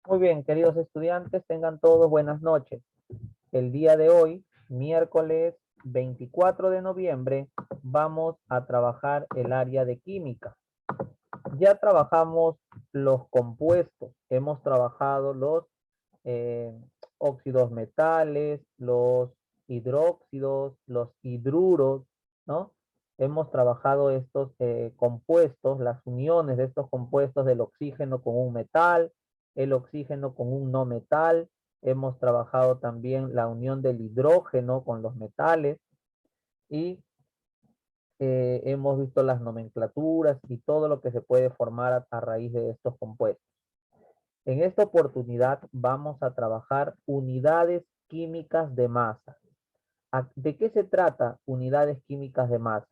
Muy bien, queridos estudiantes, tengan todos buenas noches. El día de hoy, miércoles 24 de noviembre, vamos a trabajar el área de química. Ya trabajamos los compuestos, hemos trabajado los eh, óxidos metales, los hidróxidos, los hidruros, ¿no? Hemos trabajado estos compuestos, las uniones de estos compuestos del oxígeno con un metal, el oxígeno con un no metal. Hemos trabajado también la unión del hidrógeno con los metales y hemos visto las nomenclaturas y todo lo que se puede formar a raíz de estos compuestos. En esta oportunidad vamos a trabajar unidades químicas de masa. ¿De qué se trata unidades químicas de masa?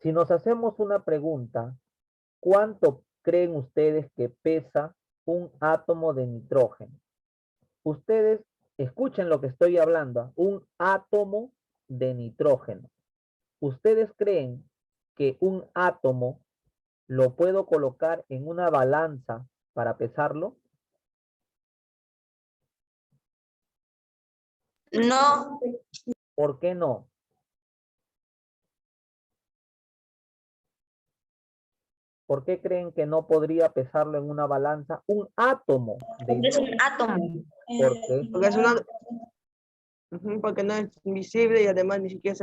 Si nos hacemos una pregunta, ¿cuánto creen ustedes que pesa un átomo de nitrógeno? Ustedes escuchen lo que estoy hablando, un átomo de nitrógeno. ¿Ustedes creen que un átomo lo puedo colocar en una balanza para pesarlo? No, ¿Por qué no? ¿Por qué creen que no podría pesarlo en una balanza un átomo de es un hidrógeno? átomo. ¿Por qué? Porque no es invisible y además ni siquiera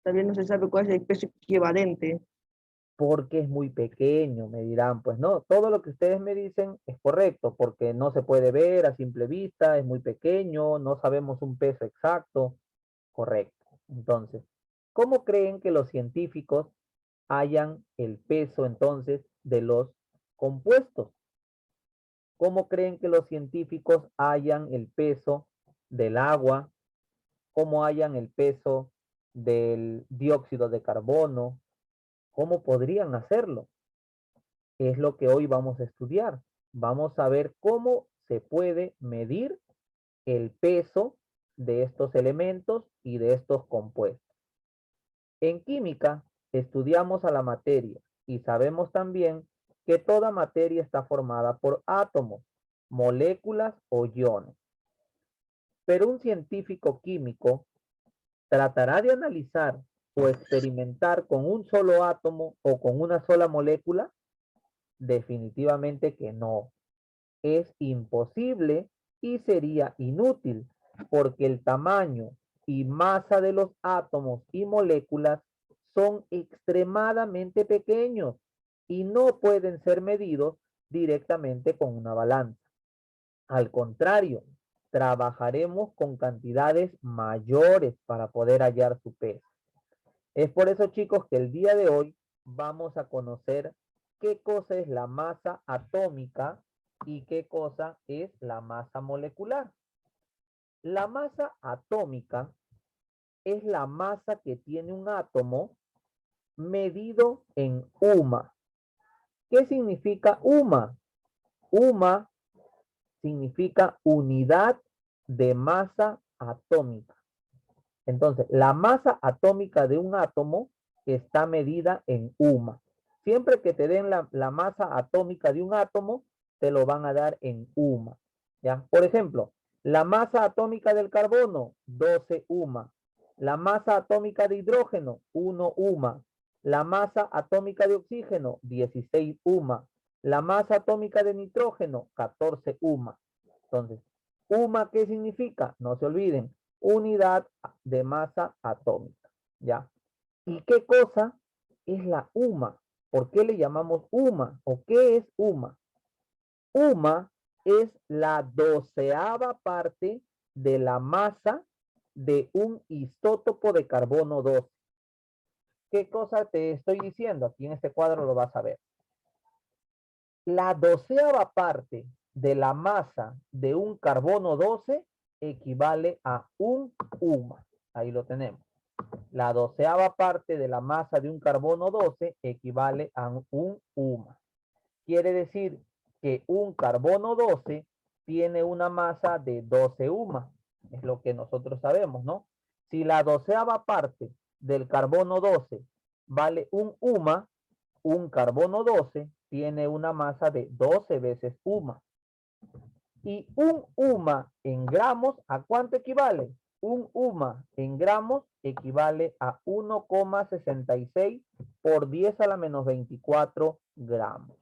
también no se sabe cuál es el peso equivalente. Porque es muy pequeño, me dirán. Pues no, todo lo que ustedes me dicen es correcto, porque no se puede ver a simple vista, es muy pequeño, no sabemos un peso exacto. Correcto. Entonces, ¿cómo creen que los científicos hallan el peso entonces de los compuestos? ¿Cómo creen que los científicos hallan el peso del agua? ¿Cómo hallan el peso del dióxido de carbono? ¿Cómo podrían hacerlo? Es lo que hoy vamos a estudiar. Vamos a ver cómo se puede medir el peso de estos elementos y de estos compuestos. En química estudiamos a la materia y sabemos también que toda materia está formada por átomos, moléculas o iones. Pero un científico químico tratará de analizar o experimentar con un solo átomo o con una sola molécula. Definitivamente que no. Es imposible y sería inútil porque el tamaño y masa de los átomos y moléculas son extremadamente pequeños y no pueden ser medidos directamente con una balanza. Al contrario, trabajaremos con cantidades mayores para poder hallar su peso. Es por eso, chicos, que el día de hoy vamos a conocer qué cosa es la masa atómica y qué cosa es la masa molecular. La masa atómica es la masa que tiene un átomo medido en UMA. ¿Qué significa UMA? UMA significa unidad de masa atómica. Entonces, la masa atómica de un átomo está medida en UMA. Siempre que te den la masa atómica de un átomo, te lo van a dar en UMA. ¿Ya? Por ejemplo, la masa atómica del carbono, 12 UMA. La masa atómica de hidrógeno, 1 UMA. La masa atómica de oxígeno, 16 UMA. La masa atómica de nitrógeno, 14 UMA. Entonces, UMA, ¿qué significa? No se olviden, unidad de masa atómica, ¿ya? ¿Y qué cosa es la UMA? ¿Por qué le llamamos UMA? ¿O qué es UMA? UMA es la 12ª parte de la masa de un isótopo de carbono 12. ¿Qué cosa te estoy diciendo? Aquí en este cuadro lo vas a ver. La 12ª parte de la masa de un carbono 12 equivale a un UMA. Ahí lo tenemos. La 12ª parte de la masa de un carbono 12 equivale a un UMA. Quiere decir que un carbono 12 tiene una masa de 12 UMA. Es lo que nosotros sabemos, ¿no? Si la 12ª parte del carbono 12 vale un UMA, un carbono 12 tiene una masa de 12 veces UMA. Y un UMA en gramos, ¿a cuánto equivale? Un UMA en gramos equivale a 1,66 por 10 a la menos 24 gramos.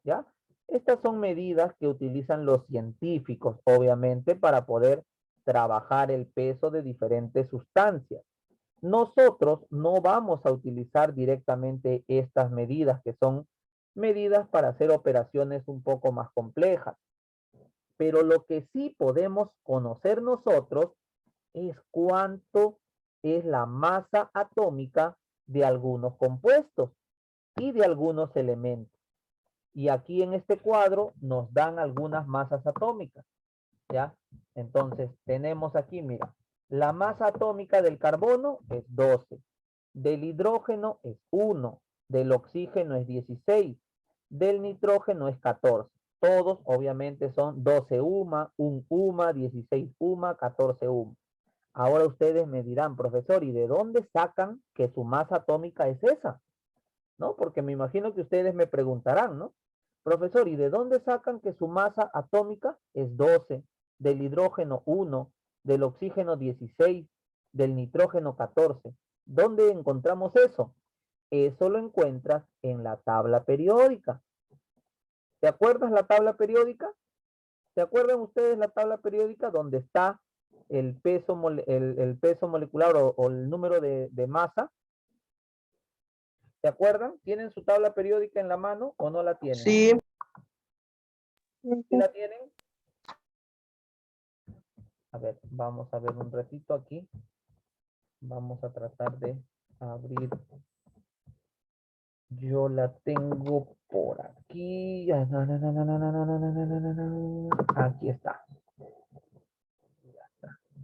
¿Ya? Estas son medidas que utilizan los científicos, obviamente, para poder trabajar el peso de diferentes sustancias. Nosotros no vamos a utilizar directamente estas medidas, que son medidas para hacer operaciones un poco más complejas. Pero lo que sí podemos conocer nosotros es cuánto es la masa atómica de algunos compuestos y de algunos elementos. Y aquí en este cuadro nos dan algunas masas atómicas, ¿ya? Entonces, tenemos aquí, mira, la masa atómica del carbono es 12, del hidrógeno es 1, del oxígeno es 16, del nitrógeno es 14. Todos, obviamente, son 12 UMA, 1 UMA, 16 UMA, 14 UMA. Ahora ustedes me dirán, profesor, ¿y de dónde sacan que su masa atómica es esa? ¿No? Porque me imagino que ustedes me preguntarán, ¿no? Profesor, ¿y de dónde sacan que su masa atómica es 12, del hidrógeno 1, del oxígeno 16, del nitrógeno 14? ¿Dónde encontramos eso? Eso lo encuentras en la tabla periódica. ¿Te acuerdas la tabla periódica? ¿Se acuerdan ustedes la tabla periódica donde está el peso, el peso molecular o el número de masa? ¿Se acuerdan? ¿Tienen su tabla periódica en la mano o no la tienen? Sí. ¿Sí la tienen? A ver, vamos a ver un ratito aquí. Vamos a tratar de abrir. Yo la tengo por aquí. Aquí está.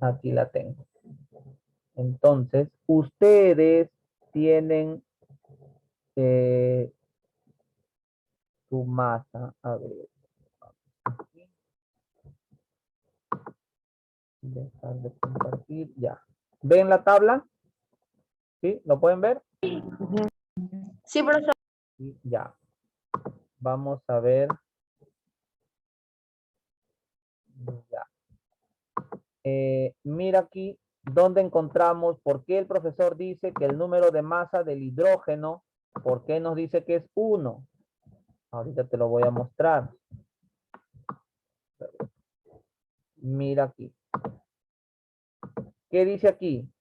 Aquí la tengo. Entonces, ustedes tienen su masa. A ver. Dejar de compartir. Ya. ¿Ven la tabla? ¿Sí? ¿Lo pueden ver? Sí, profesor. Sí, ya. Vamos a ver. Ya. Mira aquí donde encontramos por qué el profesor dice que el número de masa del hidrógeno, por qué nos dice que es 1. Ahorita te lo voy a mostrar. Mira aquí. ¿Qué dice aquí?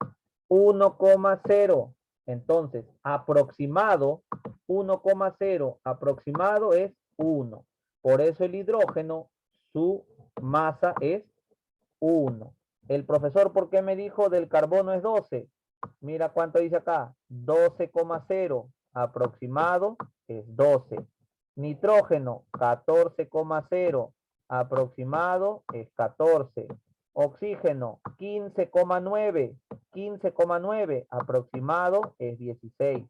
1,0. Entonces, aproximado, 1,0 aproximado es 1. Por eso el hidrógeno, su masa es 1. El profesor, ¿por qué me dijo del carbono es 12? Mira cuánto dice acá, 12,0. Aproximado es 12. Nitrógeno, 14,0. Aproximado es 14. Oxígeno, 15,9. 15,9. Aproximado es 16.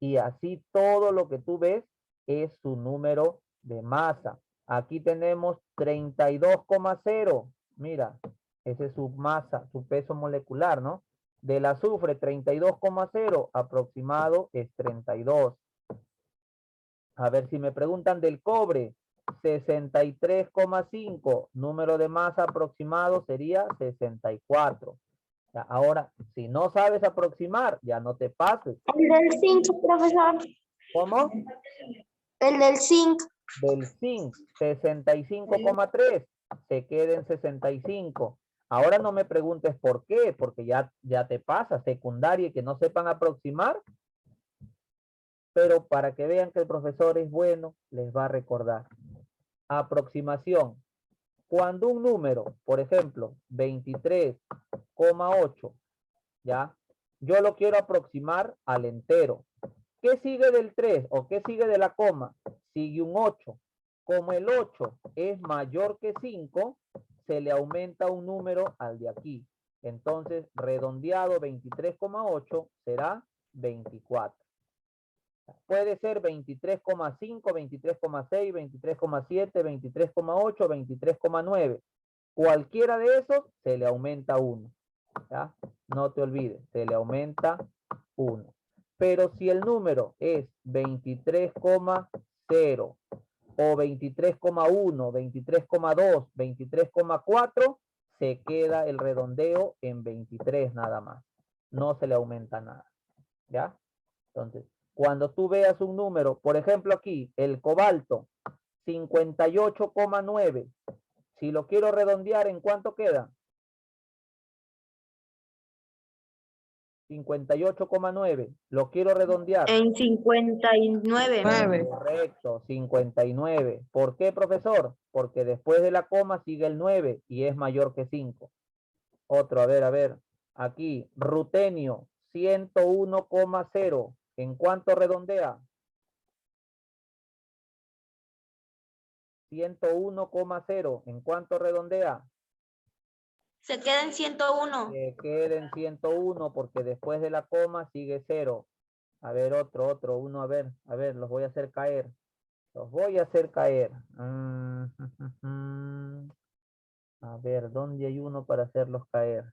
Y así todo lo que tú ves es su número de masa. Aquí tenemos 32,0. Mira, ese es su masa, su peso molecular, ¿no? Del azufre, 32,0, aproximado es 32. A ver, si me preguntan del cobre, 63,5, número de masa aproximado sería 64. Ahora, si no sabes aproximar, ya no te pases. El del zinc, profesor. ¿Cómo? El del zinc. Del zinc, 65,3, se queda en 65. Ahora no me preguntes por qué, porque ya te pasa, secundaria y que no sepan aproximar, pero para que vean que el profesor es bueno, les va a recordar. Aproximación. Cuando un número, por ejemplo, 23,8, ¿ya? Yo lo quiero aproximar al entero. ¿Qué sigue del 3 o qué sigue de la coma? Sigue un 8. Como el 8 es mayor que 5, se le aumenta un número al de aquí. Entonces, redondeado 23,8 será 24. Puede ser 23,5, 23,6, 23,7, 23,8, 23,9. Cualquiera de esos se le aumenta 1. ¿Ya? No te olvides, se le aumenta 1. Pero si el número es 23,0, o 23,1, 23,2, 23,4, se queda el redondeo en 23 nada más. No se le aumenta nada. ¿Ya? Entonces, cuando tú veas un número, por ejemplo aquí, el cobalto, 58,9. Si lo quiero redondear, ¿en cuánto queda? 58,9. Lo quiero redondear. En 59. 9. Correcto, 59. ¿Por qué, profesor? Porque después de la coma sigue el 9 y es mayor que 5. Otro, a ver. Aquí, rutenio, 101,0. ¿En cuánto redondea? 101,0. ¿En cuánto redondea? Se queda en 101. Que quede en 101 porque después de la coma sigue 0. A ver, otro, uno, a ver, los voy a hacer caer. Los voy a hacer caer. A ver, ¿dónde hay uno para hacerlos caer?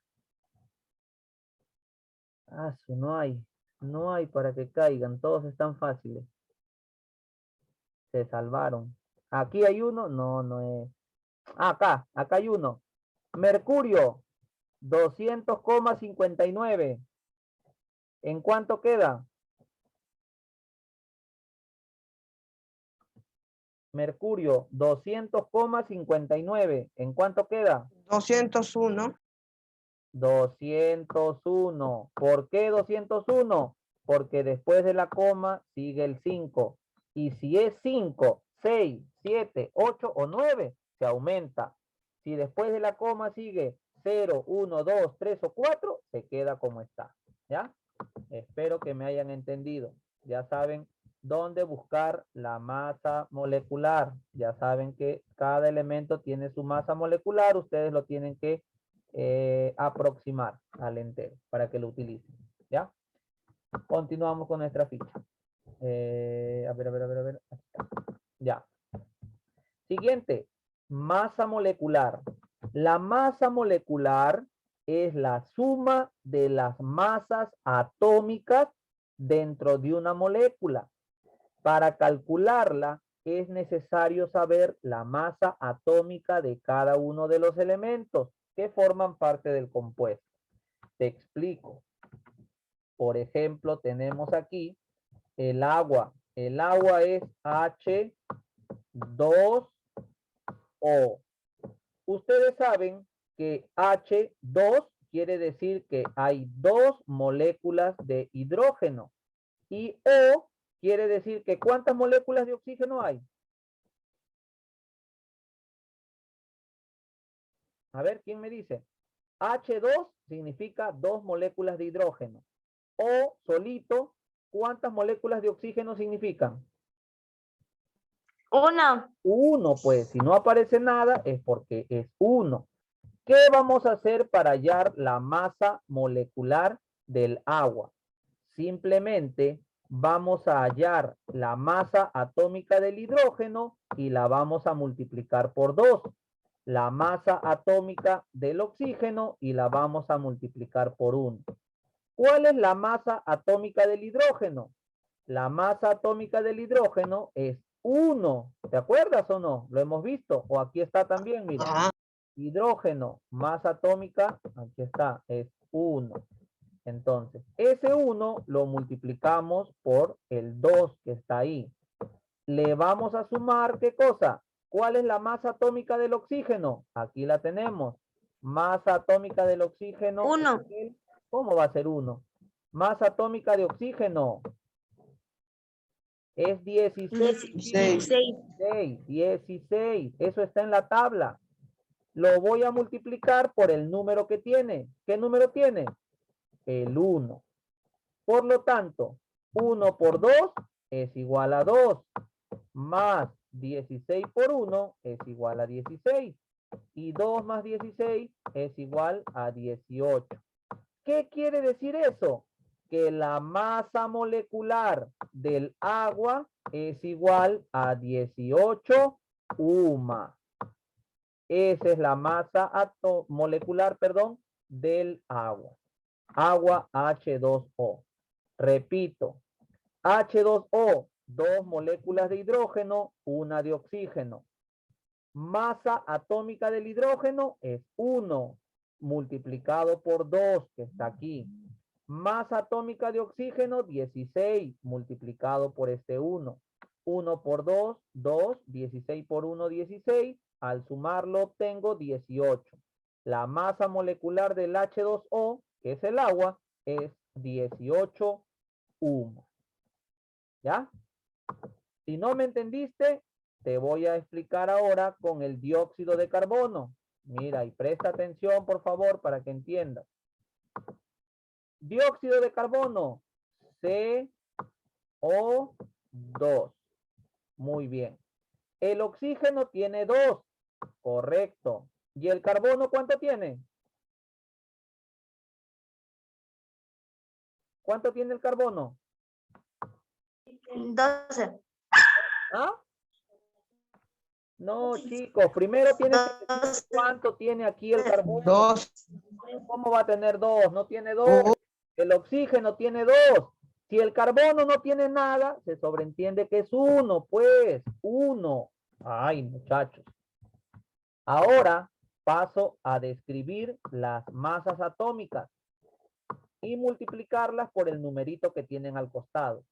Ah, no hay. No hay para que caigan. Todos están fáciles. Se salvaron. Aquí hay uno. No, no es. Acá hay uno. Mercurio, 200,59. ¿En cuánto queda? Mercurio, 200,59. ¿En cuánto queda? 201. 201. ¿Por qué 201? Porque después de la coma sigue el 5. Y si es 5, 6, 7, 8 o 9, se aumenta. Si después de la coma sigue 0, 1, 2, 3 o 4, se queda como está. ¿Ya? Espero que me hayan entendido. Ya saben dónde buscar la masa molecular. Ya saben que cada elemento tiene su masa molecular. Ustedes lo tienen que aproximar al entero para que lo utilicen. ¿Ya? Continuamos con nuestra ficha. A ver. Ya. Siguiente. Masa molecular. La masa molecular es la suma de las masas atómicas dentro de una molécula. Para calcularla es necesario saber la masa atómica de cada uno de los elementos que forman parte del compuesto. Te explico. Por ejemplo, tenemos aquí el agua. El agua es H2O. Ustedes saben que H2 quiere decir que hay 2 moléculas de hidrógeno. Y O quiere decir que ¿cuántas moléculas de oxígeno hay? A ver, ¿quién me dice? H2 significa 2 moléculas de hidrógeno. O solito, ¿cuántas moléculas de oxígeno significan? 1. 1, pues si no aparece nada es porque es 1. ¿Qué vamos a hacer para hallar la masa molecular del agua? Simplemente vamos a hallar la masa atómica del hidrógeno y la vamos a multiplicar por 2. La masa atómica del oxígeno y la vamos a multiplicar por 1. ¿Cuál es la masa atómica del hidrógeno? La masa atómica del hidrógeno es 1. ¿Te acuerdas o no? Lo hemos visto. O aquí está también, mira. Ajá. Hidrógeno, masa atómica, aquí está, es 1. Entonces, ese 1 lo multiplicamos por el 2 que está ahí. Le vamos a sumar, ¿qué cosa? ¿Cuál es la masa atómica del oxígeno? Aquí la tenemos. Masa atómica del oxígeno. 1. ¿Cómo va a ser 1? Masa atómica de oxígeno es 16. 16. Eso está en la tabla. Lo voy a multiplicar por el número que tiene. ¿Qué número tiene? El 1. Por lo tanto, 1 por 2 es igual a 2. Más 16 por 1 es igual a 16. Y 2 más 16 es igual a 18. ¿Qué quiere decir eso? Que la masa molecular del agua es igual a 18 UMA. Esa es la masa molecular, del agua. Agua H2O. Repito, H2O 2 moléculas de hidrógeno, 1 de oxígeno. Masa atómica del hidrógeno es 1 multiplicado por 2, que está aquí. Masa atómica de oxígeno, 16 multiplicado por este 1. 1 por 2, 2, 16 por 1, 16. Al sumarlo obtengo 18. La masa molecular del H2O, que es el agua, es 18 humos. ¿Ya? Si no me entendiste, te voy a explicar ahora con el dióxido de carbono. Mira, y presta atención, por favor, para que entiendas. Dióxido de carbono, CO2. Muy bien. El oxígeno tiene 2. Correcto. ¿Y el carbono cuánto tiene? ¿Cuánto tiene el carbono? 12. ¿Ah? No, chicos, primero tienes que decir cuánto tiene aquí el carbono. 2. ¿Cómo va a tener 2? No tiene 2. El oxígeno tiene 2. Si el carbono no tiene nada, se sobreentiende que es 1, pues, 1. Ay, muchachos. Ahora paso a describir las masas atómicas y multiplicarlas por el numerito que tienen al costado.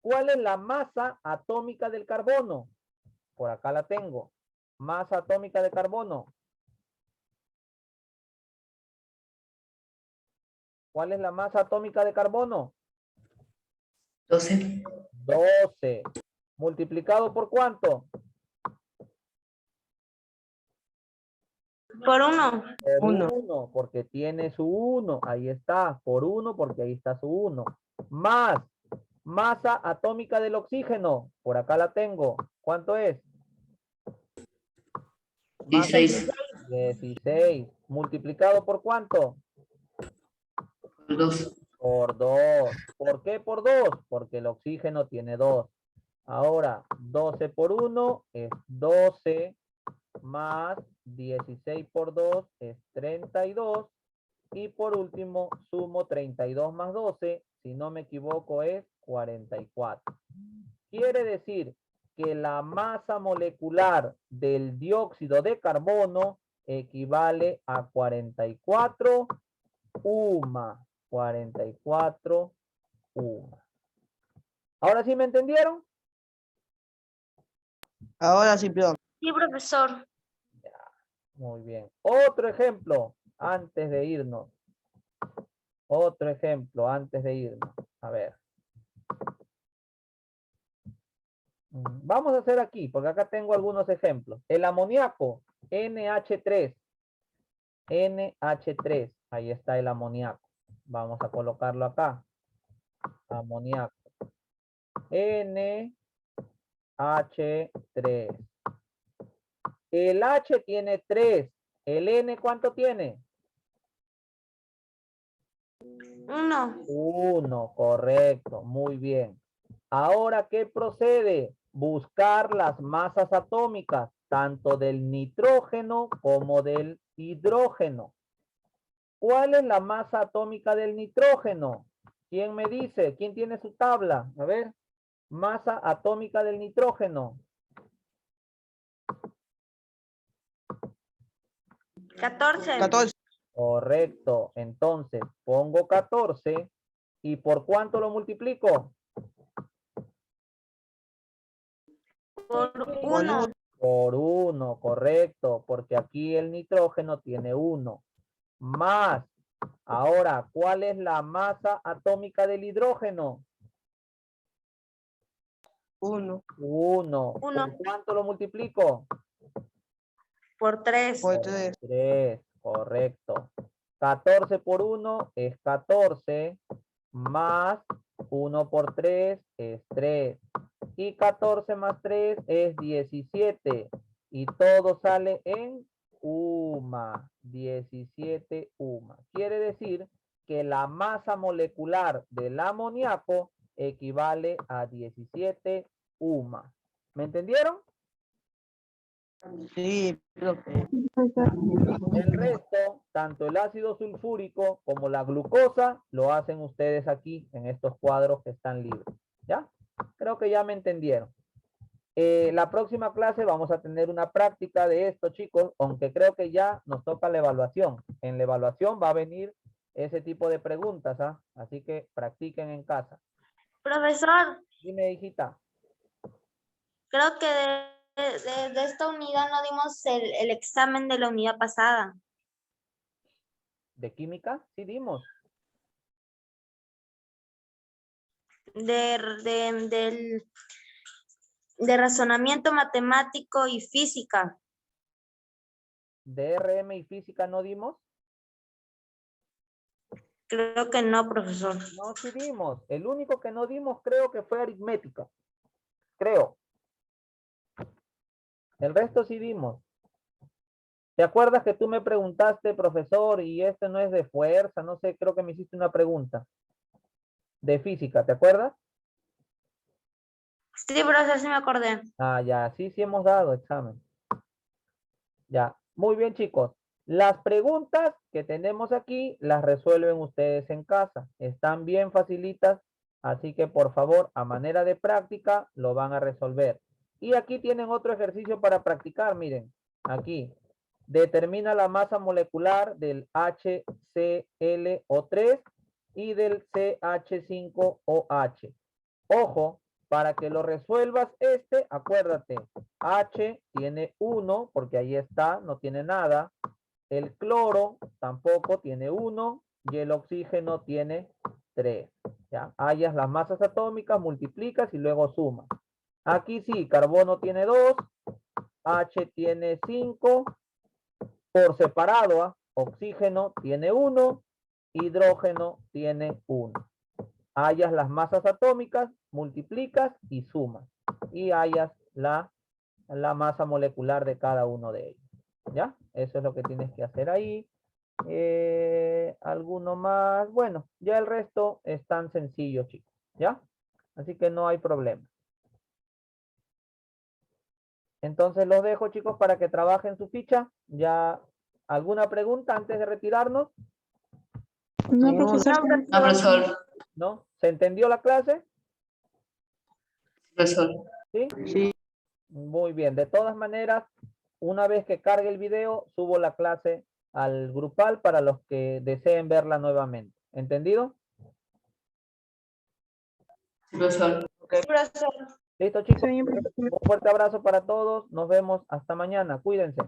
¿Cuál es la masa atómica del carbono? Por acá la tengo. Masa atómica de carbono. ¿Cuál es la masa atómica de carbono? 12. 12. ¿Multiplicado por cuánto? Por 1. Por Uno. 1, porque tiene su 1. Ahí está. Por 1, porque ahí está su 1. Más masa atómica del oxígeno. Por acá la tengo. ¿Cuánto es? 16. 16. ¿Multiplicado por cuánto? Por 2. Por 2. ¿Por qué por 2? Porque el oxígeno tiene 2. Ahora, 12 por 1 es 12 más 16 por 2 es 32. Y por último, sumo 32 más 12, si no me equivoco, es 44. Quiere decir que la masa molecular del dióxido de carbono equivale a 44 UMA. 44 UMA. ¿Ahora sí me entendieron? Ahora sí, perdón. Sí, profesor. Muy bien. Otro ejemplo antes de irnos. Otro ejemplo antes de irnos. A ver. Vamos a hacer aquí, porque acá tengo algunos ejemplos. El amoníaco, NH3. NH3. Ahí está el amoníaco. Vamos a colocarlo acá. Amoníaco. NH3. El H tiene 3. ¿El N cuánto tiene? 1. 1, correcto. Muy bien. Ahora, ¿qué procede? Buscar las masas atómicas, tanto del nitrógeno como del hidrógeno. ¿Cuál es la masa atómica del nitrógeno? ¿Quién me dice? ¿Quién tiene su tabla? A ver, masa atómica del nitrógeno. 14. 14. Correcto. Entonces, pongo 14. ¿Y por cuánto lo multiplico? Por Por 1. Por 1, correcto. Porque aquí el nitrógeno tiene 1. Más. Ahora, ¿cuál es la masa atómica del hidrógeno? 1. 1. Uno. ¿Por cuánto lo multiplico? Por 3. Por Por 3. 3, correcto. 14 por 1 es 14, más 1 por 3 es 3. Y 14 más 3 es 17. Y todo sale en UMA, 17 UMA. Quiere decir que la masa molecular del amoníaco equivale a 17 UMA. ¿Me entendieron? Sí, profe. El resto, tanto el ácido sulfúrico como la glucosa, lo hacen ustedes aquí en estos cuadros que están libres. ¿Ya? Creo que ya me entendieron. La próxima clase vamos a tener una práctica de esto, chicos, aunque creo que ya nos toca la evaluación. En la evaluación va a venir ese tipo de preguntas, ¿ah? Así que practiquen en casa. Profesor, Dime, hijita. creo que de esta unidad no dimos el examen de la unidad pasada. ¿De química? Sí dimos. De razonamiento matemático y física. ¿De RM y física no dimos? Creo que no, profesor. No, sí dimos. El único que no dimos creo que fue aritmética. Creo. El resto sí dimos. ¿Te acuerdas que tú me preguntaste, profesor, y este no es de fuerza? No sé, creo que me hiciste una pregunta. De física, ¿te acuerdas? Sí, profesor, sí me acordé. Ah, ya, sí, sí hemos dado examen. Ya, muy bien, chicos. Las preguntas que tenemos aquí las resuelven ustedes en casa. Están bien facilitas, así que por favor, a manera de práctica, lo van a resolver. Y aquí tienen otro ejercicio para practicar, miren, aquí. Determina la masa molecular del HClO3 y del CH5OH. Ojo, para que lo resuelvas acuérdate, H tiene 1, porque ahí está, no tiene nada. El cloro tampoco tiene 1 y el oxígeno tiene 3. ¿Ya? Hallas las masas atómicas, multiplicas y luego sumas. Aquí sí, carbono tiene 2, H tiene 5, por separado, oxígeno tiene 1, hidrógeno tiene 1. Hallas las masas atómicas, multiplicas y sumas. Y hallas la masa molecular de cada uno de ellos. ¿Ya? Eso es lo que tienes que hacer ahí. ¿Alguno más? Bueno, ya el resto es tan sencillo, chicos. ¿Ya? Así que no hay problema. Entonces los dejo, chicos, para que trabajen su ficha. Ya, ¿alguna pregunta antes de retirarnos? No, No, profesor. No, profesor. ¿No? ¿Se entendió la clase? Profesor. ¿Sí? Sí. Muy bien. De todas maneras, una vez que cargue el video, subo la clase al grupal para los que deseen verla nuevamente. ¿Entendido? Sí, profesor. Sí, profesor. Listo, chicos. Sí, profesor. Un fuerte abrazo para todos. Nos vemos hasta mañana. Cuídense.